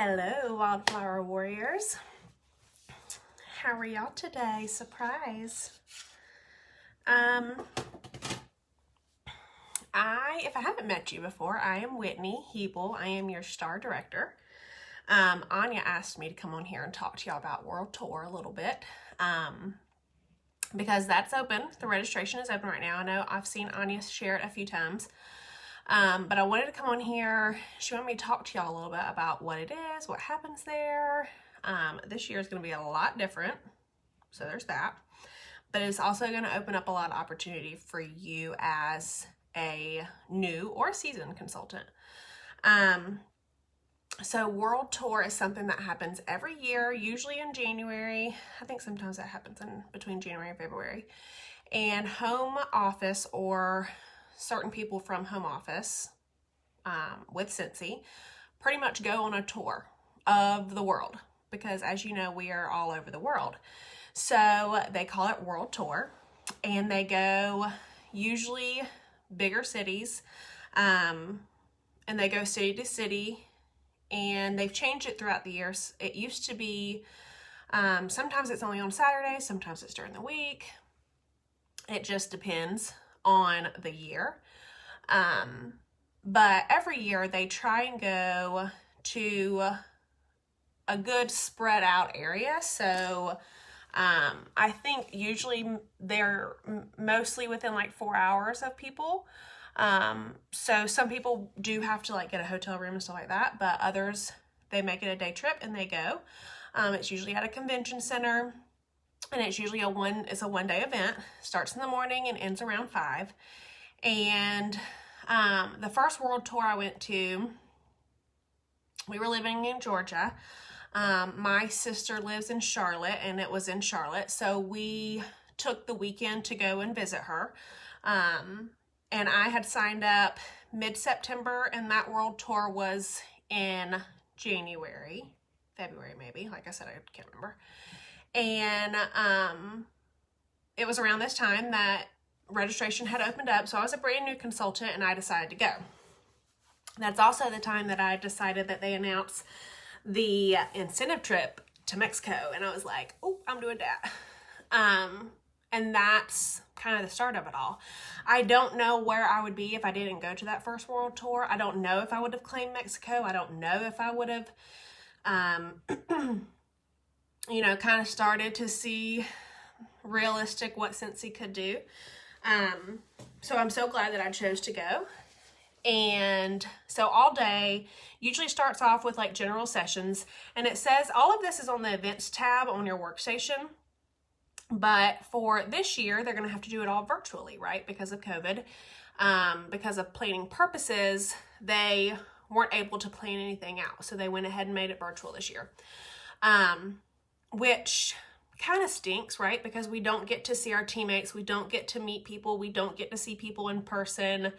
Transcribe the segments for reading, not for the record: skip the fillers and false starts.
Hello, Wildflower Warriors. How are y'all today? Surprise. If I haven't met you before, I am Whitney Hebel. I am your star director. Anya asked me to come on here and talk to y'all about World Tour a little bit. Because that's open. The registration is open right now. I know I've seen Anya share it a few times. But I wanted to come on here. She wanted me to talk to y'all a little bit about what it is, what happens there. This year is going to be a lot different. So there's that. But it's also going to open up a lot of opportunity for you as a new or seasoned consultant. So World Tour is something that happens every year, usually in January. I think sometimes that happens in between January and February. And home office or certain people from home office with Cincy pretty much go on a tour of the world because, as you know, we are all over the world. So they call it World Tour, and they go usually bigger cities, and they go city to city, and they've changed it throughout the years. It used to be sometimes it's only on Saturdays, sometimes it's during the week. It just depends on the year. But every year they try and go to a good spread out area. So I think usually they're mostly within like 4 hours of people. So some people do have to like get a hotel room and stuff like that, but others, they make it a day trip and they go. It's usually at a convention center. And it's usually a one-day event. Starts in the morning and ends around 5. And the first World Tour I went to, we were living in Georgia. My sister lives in Charlotte, and it was in Charlotte. So we took the weekend to go and visit her. And I had signed up mid-September, and that World Tour was in January, February maybe. Like I said, I can't remember. And it was around this time that registration had opened up. So I was a brand new consultant and I decided to go. That's also the time that I decided that they announced the incentive trip to Mexico. And I was like, oh, I'm doing that. And that's kind of the start of it all. I don't know where I would be if I didn't go to that first World Tour. I don't know if I would have claimed Mexico. I don't know if I would have kind of started to see realistic what Cincy could do. So I'm so glad that I chose to go. And so all day usually starts off with like general sessions, and it says all of this is on the events tab on your workstation. But for this year, they're going to have to do it all virtually, right? Because of COVID, because of planning purposes, they weren't able to plan anything out. So they went ahead and made it virtual this year. Which kind of stinks, right? Because we don't get to see our teammates. We don't get to meet people. We don't get to see people in person.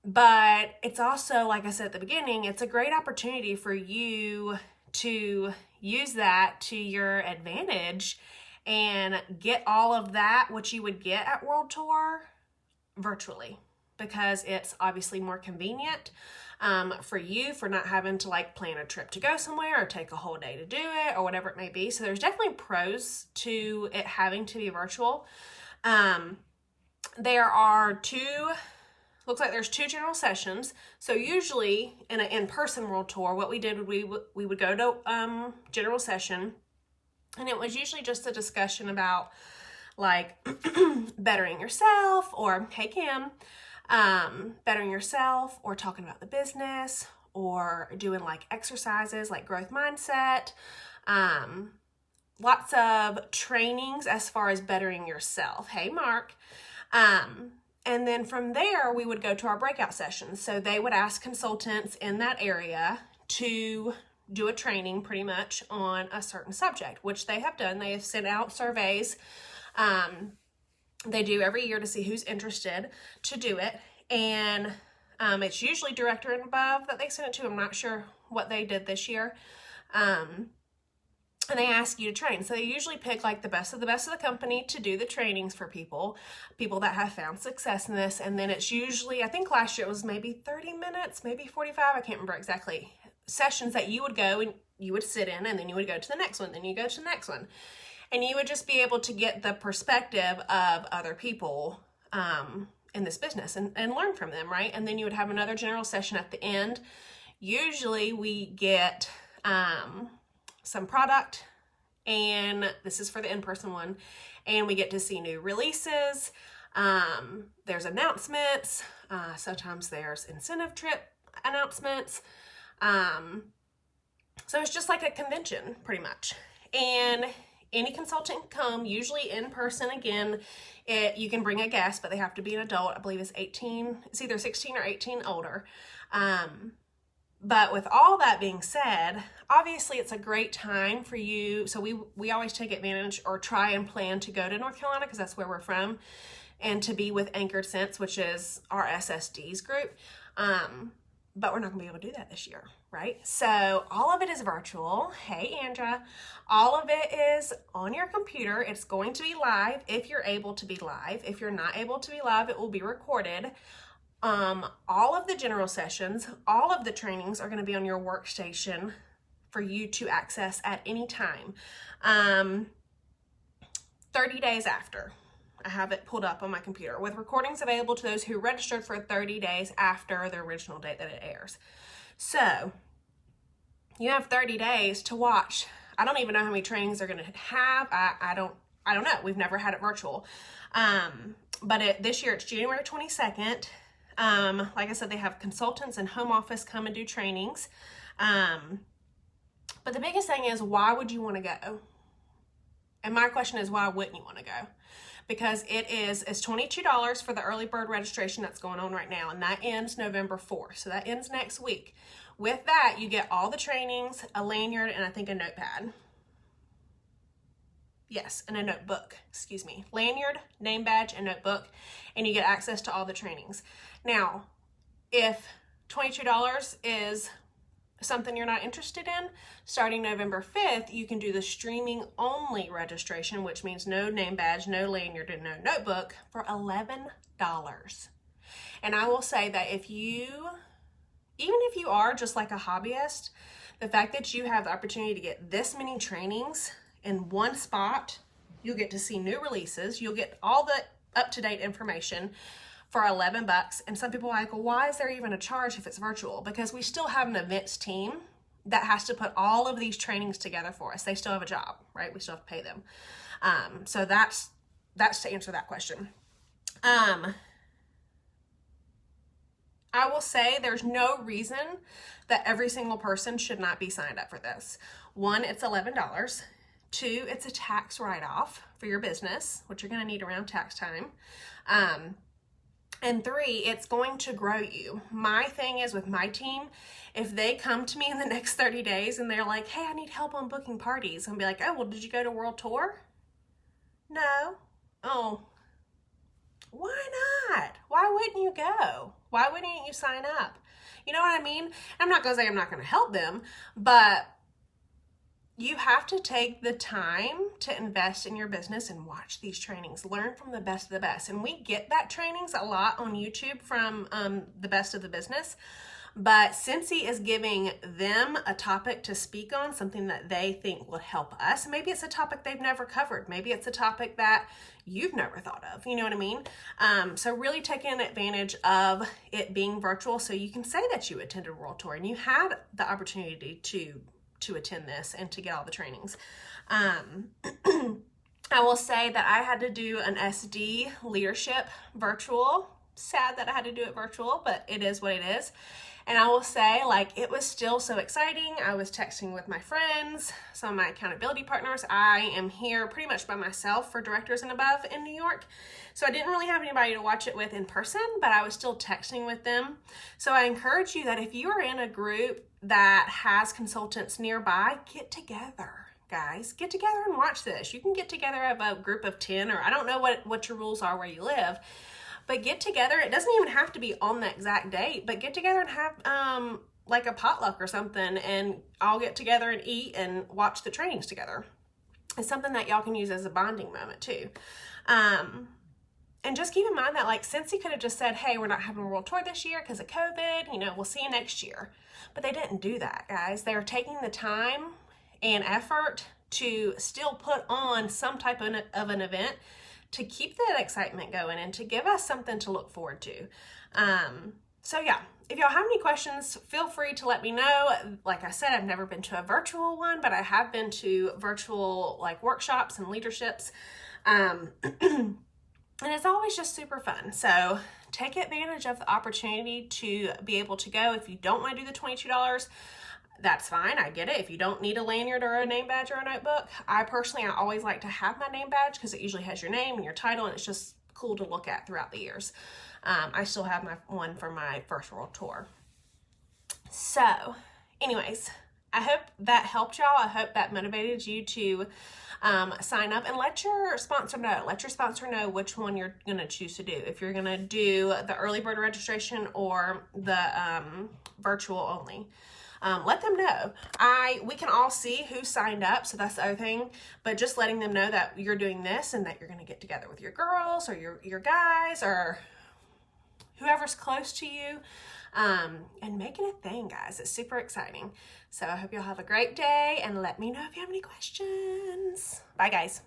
But it's also, like I said at the beginning, it's a great opportunity for you to use that to your advantage and get all of that, what you would get at World Tour, virtually. Because it's obviously more convenient for you, for not having to like plan a trip to go somewhere or take a whole day to do it or whatever it may be. So there's definitely pros to it having to be virtual. There are looks like there's 2 general sessions. So usually in an in-person World Tour, what we did, we would go to general session, and it was usually just a discussion about like bettering yourself, or hey Kim, bettering yourself, or talking about the business, or doing like exercises like growth mindset, lots of trainings as far as bettering yourself. Hey Mark. And then from there, we would go to our breakout sessions. So they would ask consultants in that area to do a training pretty much on a certain subject, which they have done. They have sent out surveys. They do every year to see who's interested to do it. And it's usually director and above that they send it to. I'm not sure what they did this year. And they ask you to train. So they usually pick like the best of the company to do the trainings for people that have found success in this. And then it's usually, I think last year it was maybe 30 minutes, maybe 45. I can't remember exactly. sessions that you would go and you would sit in, and then you would go to the next one, then you go to the next one. And you would just be able to get the perspective of other people in this business and learn from them, right? And then you would have another general session at the end. Usually we get some product, and this is for the in-person one, and we get to see new releases. There's announcements. Sometimes there's incentive trip announcements. So it's just like a convention pretty much. And any consultant can come, usually in person again. You can bring a guest, but they have to be an adult. I believe it's 18. It's either 16 or 18 older. But with all that being said, obviously it's a great time for you. So we always take advantage or try and plan to go to North Carolina because that's where we're from, and to be with Anchored Sense, which is our SSDs group. But we're not gonna be able to do that this year, right? So all of it is virtual. Hey, Andra. All of it is on your computer. It's going to be live if you're able to be live. If you're not able to be live, it will be recorded. All of the general sessions, all of the trainings are going to be on your workstation for you to access at any time. 30 days after. I have it pulled up on my computer with recordings available to those who registered for 30 days after the original date that it airs. So you have 30 days to watch. I don't even know how many trainings they're going to have. I don't know. We've never had it virtual. But this year it's January 22nd. Like I said, they have consultants and home office come and do trainings. But the biggest thing is, why would you want to go? And my question is, why wouldn't you want to go? Because it's $22 for the early bird registration that's going on right now, and that ends November 4th. So that ends next week. With that, you get all the trainings, a lanyard, and I think a notepad. Yes, and a notebook, excuse me. Lanyard, name badge, and notebook, and you get access to all the trainings. Now, if $22 is something you're not interested in, starting November 5th, you can do the streaming only registration, which means no name badge, no lanyard, and no notebook, for $11. And I will say that even if you are just like a hobbyist, the fact that you have the opportunity to get this many trainings in one spot, you'll get to see new releases, you'll get all the up-to-date information for $11. And some people are like, well, why is there even a charge if it's virtual? Because we still have an events team that has to put all of these trainings together for us. They still have a job, right? We still have to pay them. So that's to answer that question. I will say there's no reason that every single person should not be signed up for this. One, it's $11. Two, it's a tax write-off for your business, which you're going to need around tax time. And three, it's going to grow you. My thing is with my team, if they come to me in the next 30 days and they're like, hey, I need help on booking parties, I'll be like, oh, well, did you go to World Tour? No. Oh, why not? Why wouldn't you go? Why wouldn't you sign up? You know what I mean? I'm not going to say I'm not going to help them, but you have to take the time to invest in your business and watch these trainings. Learn from the best of the best. And we get that trainings a lot on YouTube from the best of the business. But Scentsy is giving them a topic to speak on, something that they think will help us. Maybe it's a topic they've never covered. Maybe it's a topic that you've never thought of. You know what I mean? So really taking advantage of it being virtual so you can say that you attended World Tour and you had the opportunity to attend this and to get all the trainings. I will say that I had to do an SD leadership virtual. Sad that I had to do it virtual, but it is what it is. And I will say, like, it was still so exciting. I was texting with my friends, some of my accountability partners. I am here pretty much by myself for directors and above in New York. So I didn't really have anybody to watch it with in person, but I was still texting with them. So I encourage you that if you are in a group that has consultants nearby, get together, guys. Get together and watch this. You can get together of a group of 10, or I don't know what your rules are where you live, but get together. It doesn't even have to be on the exact date, but get together and have like a potluck or something, and all get together and eat and watch the trainings together. It's something that y'all can use as a bonding moment too. And just keep in mind that, like, Cincy could have just said, hey, we're not having a world tour this year because of COVID, you know, we'll see you next year. But they didn't do that, guys. They are taking the time and effort to still put on some type of an event to keep that excitement going and to give us something to look forward to. So yeah, if y'all have any questions, feel free to let me know. Like I said, I've never been to a virtual one, but I have been to virtual like workshops and leaderships. And it's always just super fun. So take advantage of the opportunity to be able to go. If you don't want to do the $22, that's fine. I get it. If you don't need a lanyard or a name badge or a notebook, I always like to have my name badge because it usually has your name and your title, and it's just cool to look at throughout the years. I still have my one for my first world tour. So anyways, I hope that helped y'all. I hope that motivated you to sign up, and let your sponsor know. Let your sponsor know which one you're going to choose to do. If you're going to do the early bird registration or the virtual only. Let them know. We can all see who signed up, so that's the other thing. But just letting them know that you're doing this and that you're going to get together with your girls or your guys or whoever's close to you, and make it a thing, guys. It's super exciting. So I hope y'all have a great day, and let me know if you have any questions. Bye, guys.